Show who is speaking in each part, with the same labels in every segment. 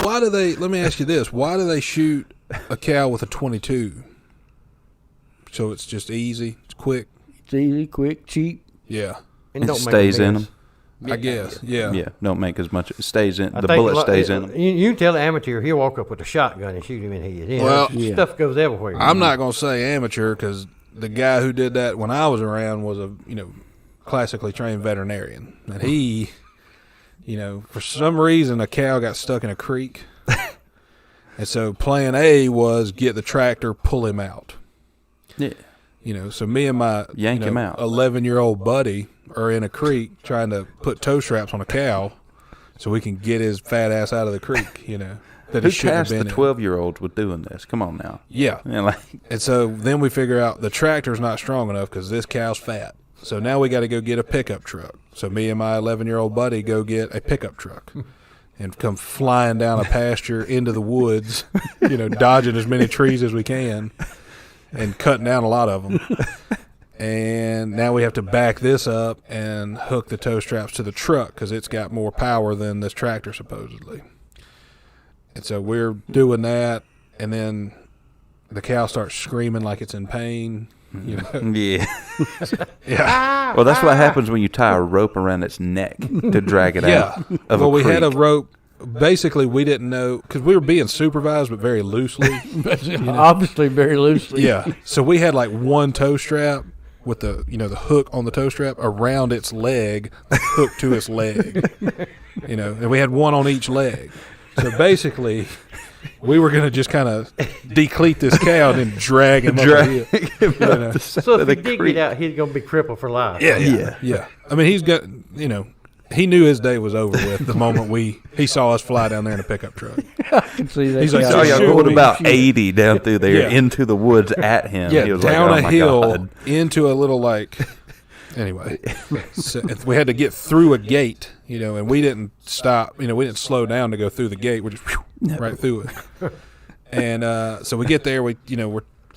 Speaker 1: Why do they? Let me ask you this: why do they shoot a cow with a 22? So it's just easy, it's quick.
Speaker 2: It's easy, quick, cheap.
Speaker 1: Yeah,
Speaker 2: And
Speaker 3: It
Speaker 2: don't
Speaker 3: stays
Speaker 2: make a
Speaker 3: in
Speaker 2: mess.
Speaker 3: them.
Speaker 1: I guess. Yeah.
Speaker 3: Yeah, don't make as much. It stays in.
Speaker 2: I
Speaker 3: The
Speaker 2: think
Speaker 3: bullet stays in them.
Speaker 2: You can tell the amateur, he'll walk up with a shotgun and shoot him in the head. You know,
Speaker 1: Well,
Speaker 2: stuff goes everywhere.
Speaker 1: I'm not gonna say amateur because the guy who did that when I was around was a classically trained veterinarian, and he, for some reason a cow got stuck in a creek, and so plan A was get the tractor, pull him out.
Speaker 3: Yeah.
Speaker 1: So me and my
Speaker 3: Yank him out.
Speaker 1: 11-year-old buddy are in a creek trying to put toe straps on a cow so we can get his fat ass out of the creek, that
Speaker 3: Who
Speaker 1: he shouldn't have
Speaker 3: tasked the
Speaker 1: been in.
Speaker 3: 12-year-olds with doing this? Come on now.
Speaker 1: Yeah.
Speaker 3: And
Speaker 1: And so then we figure out the tractor's not strong enough because this cow's fat. So now we got to go get a pickup truck. So me and my 11-year-old buddy go get a pickup truck and come flying down a pasture into the woods, dodging as many trees as we can and cutting down a lot of them. And now we have to back this up and hook the tow straps to the truck because it's got more power than this tractor supposedly. And so we're doing that, and then the cow starts screaming like it's in pain.
Speaker 3: yeah.
Speaker 1: Yeah.
Speaker 3: Well, that's what happens when you tie a rope around its neck to drag it
Speaker 1: Yeah.
Speaker 3: out of
Speaker 1: Well,
Speaker 3: a
Speaker 1: we had a
Speaker 3: creek.
Speaker 1: rope. Basically, we didn't know because we were being supervised, but very loosely.
Speaker 2: Obviously, very loosely.
Speaker 1: Yeah. So we had like one tow strap with the the hook on the tow strap around its leg, hooked to its leg. And we had one on each leg. So basically, we were going to just kind of decleat this cow and then drag him up the hill.
Speaker 2: So if he did get out, he's going to be crippled for life.
Speaker 1: Yeah. I mean, he's got, he knew his day was over with the moment he saw us fly down there in a pickup truck.
Speaker 2: I can see that.
Speaker 1: He's like,
Speaker 2: guy.
Speaker 3: Oh, yeah,
Speaker 1: Sure,
Speaker 3: going
Speaker 1: we-
Speaker 3: about 80 down through there
Speaker 1: Yeah.
Speaker 3: into the woods at him.
Speaker 1: Yeah,
Speaker 3: He was
Speaker 1: down
Speaker 3: like,
Speaker 1: a
Speaker 3: oh, my
Speaker 1: hill
Speaker 3: God.
Speaker 1: into a little anyway. So we had to get through a gate, and we didn't stop. We didn't slow down to go through the gate. We're just right through it. And so we get there. We're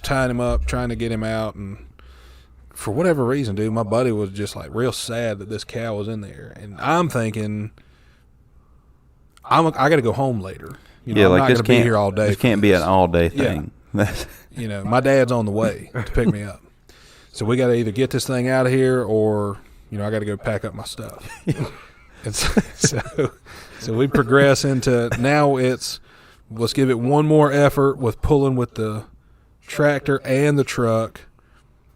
Speaker 1: tying him up, trying to get him out, and for whatever reason, dude, my buddy was just like real sad that this cow was in there, and I'm thinking, I got to go home later.
Speaker 3: Yeah,
Speaker 1: I'm
Speaker 3: like
Speaker 1: not
Speaker 3: this
Speaker 1: going to be
Speaker 3: can't
Speaker 1: here all day.
Speaker 3: This
Speaker 1: for
Speaker 3: can't be
Speaker 1: this.
Speaker 3: an all-day
Speaker 1: Yeah.
Speaker 3: thing. That's-
Speaker 1: My dad's on the way to pick me up. So we got to either get this thing out of here or, I got to go pack up my stuff. And so we progress into now let's give it one more effort with pulling with the tractor and the truck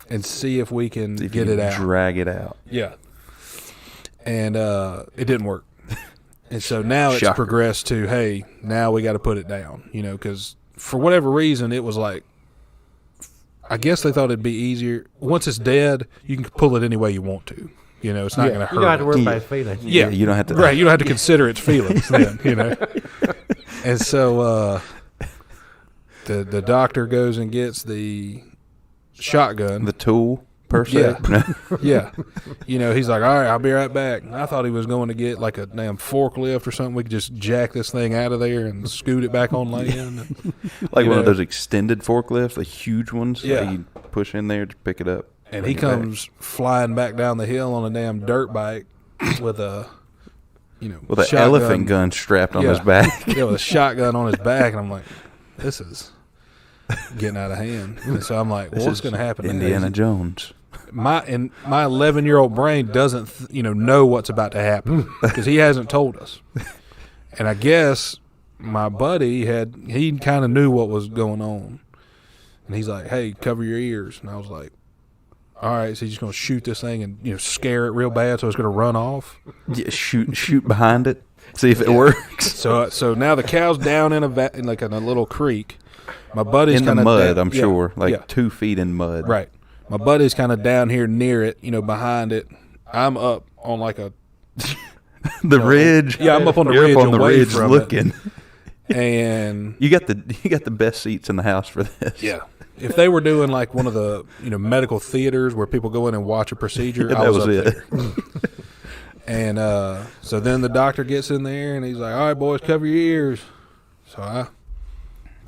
Speaker 1: and see if we can
Speaker 3: if
Speaker 1: get
Speaker 3: you
Speaker 1: it out.
Speaker 3: Drag it out.
Speaker 1: Yeah. And it didn't work. And so now it's
Speaker 3: Shocker.
Speaker 1: progressed to, hey, now we got to put it down, because for whatever reason it was like, I guess they thought it'd be easier. Once it's dead, you can pull it any way you want to. It's not going to hurt.
Speaker 2: You don't have to worry
Speaker 1: it.
Speaker 2: about his feelings.
Speaker 1: Yeah,
Speaker 3: You don't have to.
Speaker 1: Right, you don't have to consider its feelings then, And so the doctor goes and gets the shotgun.
Speaker 3: The tool, per se.
Speaker 1: Yeah. He's like, all right, I'll be right back. And I thought he was going to get like a damn forklift or something. We could just jack this thing out of there and scoot it back on land.
Speaker 3: Like
Speaker 1: You
Speaker 3: one of
Speaker 1: know.
Speaker 3: those extended forklifts, the huge ones
Speaker 1: Yeah.
Speaker 3: that you push in there to pick it up.
Speaker 1: And
Speaker 3: bring
Speaker 1: he
Speaker 3: it back.
Speaker 1: comes flying back down the hill on a damn dirt bike with a,
Speaker 3: with an
Speaker 1: shotgun.
Speaker 3: elephant gun strapped on his
Speaker 1: Yeah.
Speaker 3: back.
Speaker 1: Yeah, with a shotgun on his back. And I'm like, this is getting out of hand. And so I'm like, well,
Speaker 3: This
Speaker 1: what's
Speaker 3: is
Speaker 1: going to happen?
Speaker 3: Indiana Jones.
Speaker 1: My 11-year-old brain doesn't know what's about to happen because he hasn't told us. And I guess my buddy he kind of knew what was going on, and he's like, "Hey, cover your ears." And I was like, "All right." So he's just gonna shoot this thing and scare it real bad, so it's gonna run off.
Speaker 3: Yeah, shoot behind it. See if it works.
Speaker 1: So now the cow's down in a little creek. My buddy's
Speaker 3: In the
Speaker 1: kinda
Speaker 3: mud,
Speaker 1: down,
Speaker 3: I'm sure. Like
Speaker 1: yeah.
Speaker 3: 2 feet in mud.
Speaker 1: Right. My buddy's kind of down here near it, behind it. I'm up on like a
Speaker 3: The ridge.
Speaker 1: Yeah, I'm up on the
Speaker 3: You're
Speaker 1: ridge
Speaker 3: up on the
Speaker 1: away
Speaker 3: ridge
Speaker 1: from it.
Speaker 3: looking.
Speaker 1: and
Speaker 3: You got the best seats in the house for this.
Speaker 1: yeah, if they were doing like one of the medical theaters where people go in and watch a procedure, I
Speaker 3: That
Speaker 1: was
Speaker 3: was
Speaker 1: up
Speaker 3: it.
Speaker 1: there. And so then the doctor gets in there and he's like, "All right, boys, cover your ears." So I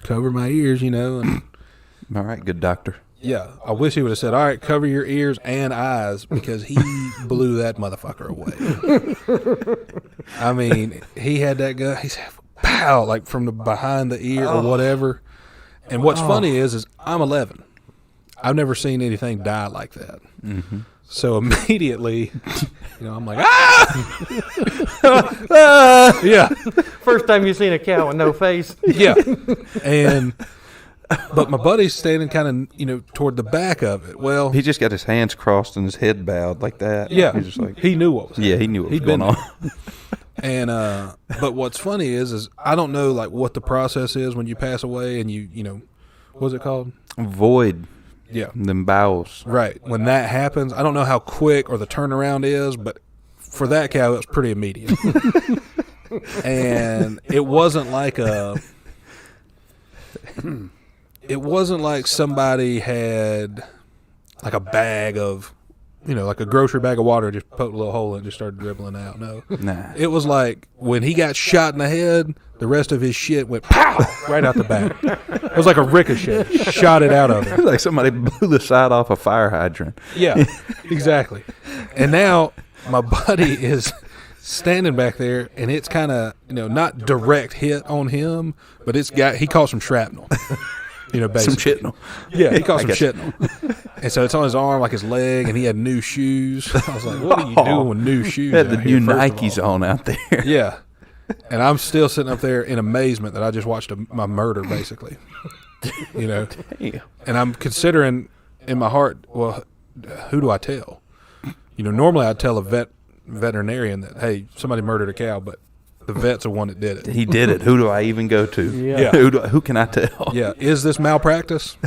Speaker 1: cover my ears, and
Speaker 3: All right, good doctor.
Speaker 1: yeah, I wish he would have said, "All right, cover your ears and eyes," because he blew that motherfucker away. I mean, he had that gun. He said, "Pow!" pow, like from the behind the ear or whatever. And what's funny is I'm 11. I've never seen anything die like that.
Speaker 3: Mm-hmm.
Speaker 1: So immediately, I'm like, ah! Yeah.
Speaker 2: First time you seen a cow with no face.
Speaker 1: Yeah. But my buddy's standing kind of, toward the back of it. Well,
Speaker 3: He just got his hands crossed and his head bowed like that.
Speaker 1: yeah,
Speaker 3: He's just like,
Speaker 1: he knew what was
Speaker 3: yeah, he knew what was
Speaker 1: He'd
Speaker 3: going
Speaker 1: been
Speaker 3: on.
Speaker 1: And but what's funny is I don't know like what the process is when you pass away and what's it called?
Speaker 3: Void
Speaker 1: Yeah.
Speaker 3: them bowels.
Speaker 1: Right. When that happens, I don't know how quick or the turnaround is, but for that cow, it was pretty immediate. And it wasn't like somebody had like a bag of, like a grocery bag of water, just poked a little hole in it and just started dribbling out. No.
Speaker 3: Nah.
Speaker 1: It was like when he got shot in the head, the rest of his shit went pow right out the back. It was like a ricochet, shot it out of him.
Speaker 3: Like somebody blew the side off a fire hydrant.
Speaker 1: Yeah, exactly. And now my buddy is standing back there, and it's kind of not direct hit on him, but he caught some shrapnel. Basically.
Speaker 3: Some shitnal.
Speaker 1: Yeah, he caught
Speaker 3: I
Speaker 1: some
Speaker 3: got
Speaker 1: shrapnel. And so it's on his arm, like his leg, and he had new shoes. I was like, what are you doing with new shoes?
Speaker 3: Had the
Speaker 1: out here,
Speaker 3: new
Speaker 1: first of
Speaker 3: Nikes
Speaker 1: all?
Speaker 3: on out there.
Speaker 1: Yeah. And I'm still sitting up there in amazement that I just watched my murder, basically.
Speaker 3: Damn.
Speaker 1: And I'm considering in my heart, well, who do I tell? Normally I'd tell a veterinarian that, hey, somebody murdered a cow, but the vet's the one that did it.
Speaker 3: He did it. Who do I even go to?
Speaker 2: Yeah.
Speaker 3: Who can I tell?
Speaker 1: Yeah. Is this malpractice?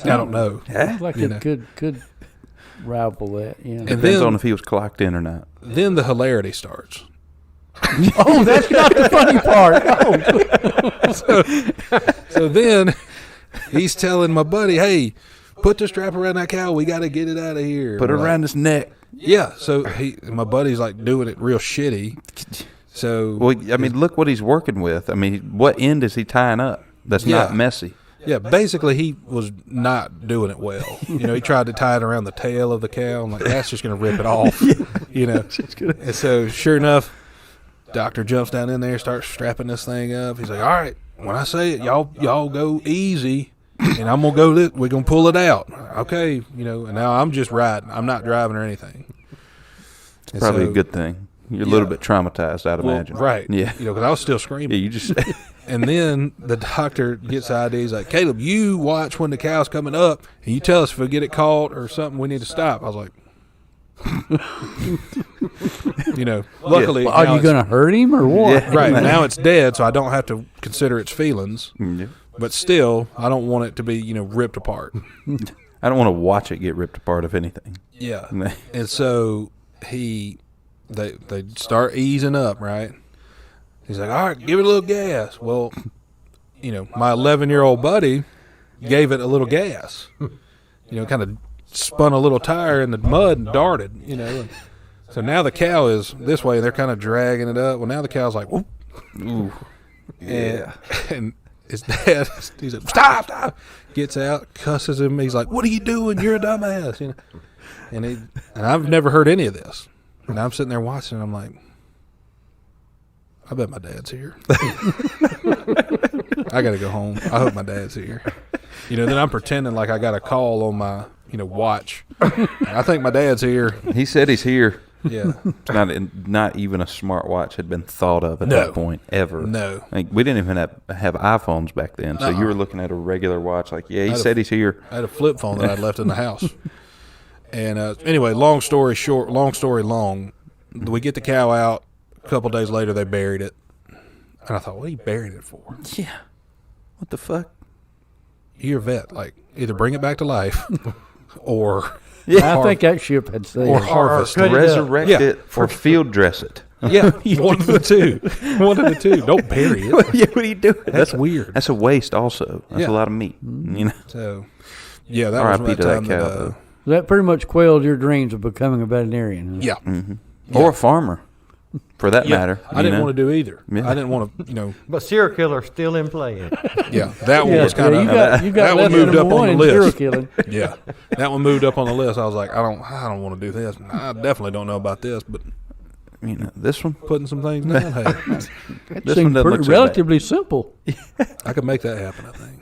Speaker 1: I don't know.
Speaker 4: Sounds like
Speaker 1: You
Speaker 4: it
Speaker 1: know.
Speaker 4: could rival that. Yeah.
Speaker 1: And
Speaker 3: Depends
Speaker 1: then,
Speaker 3: on if he was clocked in or not.
Speaker 1: then the hilarity starts.
Speaker 4: Oh, that's not the funny part. Oh.
Speaker 1: So then he's telling my buddy, hey, put the strap around that cow. We got to get it out of here.
Speaker 3: Put it
Speaker 1: We're like,
Speaker 3: around his neck.
Speaker 1: Yeah. So my buddy's like doing it real shitty. So
Speaker 3: Well, I mean, look what he's working with. I mean, what end is he tying up? That's not
Speaker 1: Yeah.
Speaker 3: messy.
Speaker 1: yeah, basically he was not doing it well. He tried to tie it around the tail of the cow. I'm like, that's just going to rip it off. And so sure enough, doctor jumps down in there, starts strapping this thing up. He's like, all right, when I say it, y'all go easy, and I'm going to we're going to pull it out. Okay, and now I'm just riding. I'm not driving or anything. And
Speaker 3: Probably
Speaker 1: so-
Speaker 3: a good thing. You're a little
Speaker 1: Yeah.
Speaker 3: bit traumatized, I'd
Speaker 1: Well,
Speaker 3: imagine.
Speaker 1: right.
Speaker 3: Yeah.
Speaker 1: Because I was still
Speaker 3: Yeah,
Speaker 1: screaming.
Speaker 3: you just
Speaker 1: And then the doctor gets the idea. He's like, Caleb, you watch when the cow's coming up, and you tell us if we get it caught or something, we need to stop. I was like, luckily.
Speaker 4: Are
Speaker 1: now
Speaker 4: you
Speaker 1: it's-
Speaker 4: going to hurt him or what?
Speaker 3: Yeah.
Speaker 1: Right. Now it's dead, so I don't have to consider its feelings.
Speaker 3: Yeah.
Speaker 1: But still, I don't want it to be, ripped apart.
Speaker 3: I don't want to watch it get ripped apart, if anything.
Speaker 1: Yeah. And so they start easing up, right? He's like, all right, give it a little gas. Well, my 11-year-old buddy gave it a little gas. Kind of spun a little tire in the mud and darted, And so now the cow is this way, and they're kind of dragging it up. Well, now the cow's like, whoop.
Speaker 3: Ooh.
Speaker 1: And his dad, he's like, stop. Gets out, cusses him. He's like, what are you doing? You're a dumbass. And I've never heard any of this. And I'm sitting there watching, and I'm like, I bet my dad's here. I got to go home. I hope my dad's here. Then I'm pretending like I got a call on my, watch. I think my dad's here.
Speaker 3: He said he's here.
Speaker 1: Yeah.
Speaker 3: Not even a smartwatch had been thought of at
Speaker 1: No.
Speaker 3: that point, ever.
Speaker 1: No.
Speaker 3: Like, we didn't even have iPhones back then, so you were looking at a regular watch like, yeah, he said he's here.
Speaker 1: I had a flip phone that I'd left in the house. And anyway, long story short, long story long, we get the cow out. A couple days later, they buried it. And I thought, what are you burying it for?
Speaker 3: Yeah. What the fuck?
Speaker 1: You're a vet. Like, either bring it back to life or
Speaker 4: I think that ship had sailed.
Speaker 1: or harvest.
Speaker 2: cut it up.
Speaker 3: Resurrect
Speaker 1: Yeah.
Speaker 3: it or field dress it.
Speaker 1: Yeah, one of the two. One of the two. Don't bury it.
Speaker 3: Yeah, what are you doing?
Speaker 1: That's weird.
Speaker 3: That's a waste also. That's
Speaker 1: Yeah.
Speaker 3: a lot of meat. You know?
Speaker 1: So, yeah, that
Speaker 3: R.I.P.
Speaker 1: was
Speaker 3: to
Speaker 1: that
Speaker 3: that
Speaker 1: time
Speaker 3: cow,
Speaker 1: that,
Speaker 3: though.
Speaker 4: That pretty much quelled your dreams of becoming a veterinarian. Huh?
Speaker 1: yeah.
Speaker 3: Mm-hmm. Or a farmer, for that matter.
Speaker 1: I didn't want to do either.
Speaker 3: Yeah.
Speaker 1: I didn't want to,
Speaker 2: But serial killer's still in play.
Speaker 1: yeah, that one was kind of,
Speaker 4: you got
Speaker 1: that one
Speaker 4: left
Speaker 1: moved
Speaker 4: number
Speaker 1: up on
Speaker 4: one
Speaker 1: the
Speaker 4: in
Speaker 1: list.
Speaker 4: serial killing.
Speaker 1: Yeah, that one moved up on the list. I was like, I don't want to do this. I definitely don't know about this, but
Speaker 3: this one.
Speaker 1: putting some things down. Hey,
Speaker 4: That
Speaker 3: This one
Speaker 4: seemed
Speaker 3: doesn't look so bad.
Speaker 4: relatively simple.
Speaker 1: I could make that happen, I think.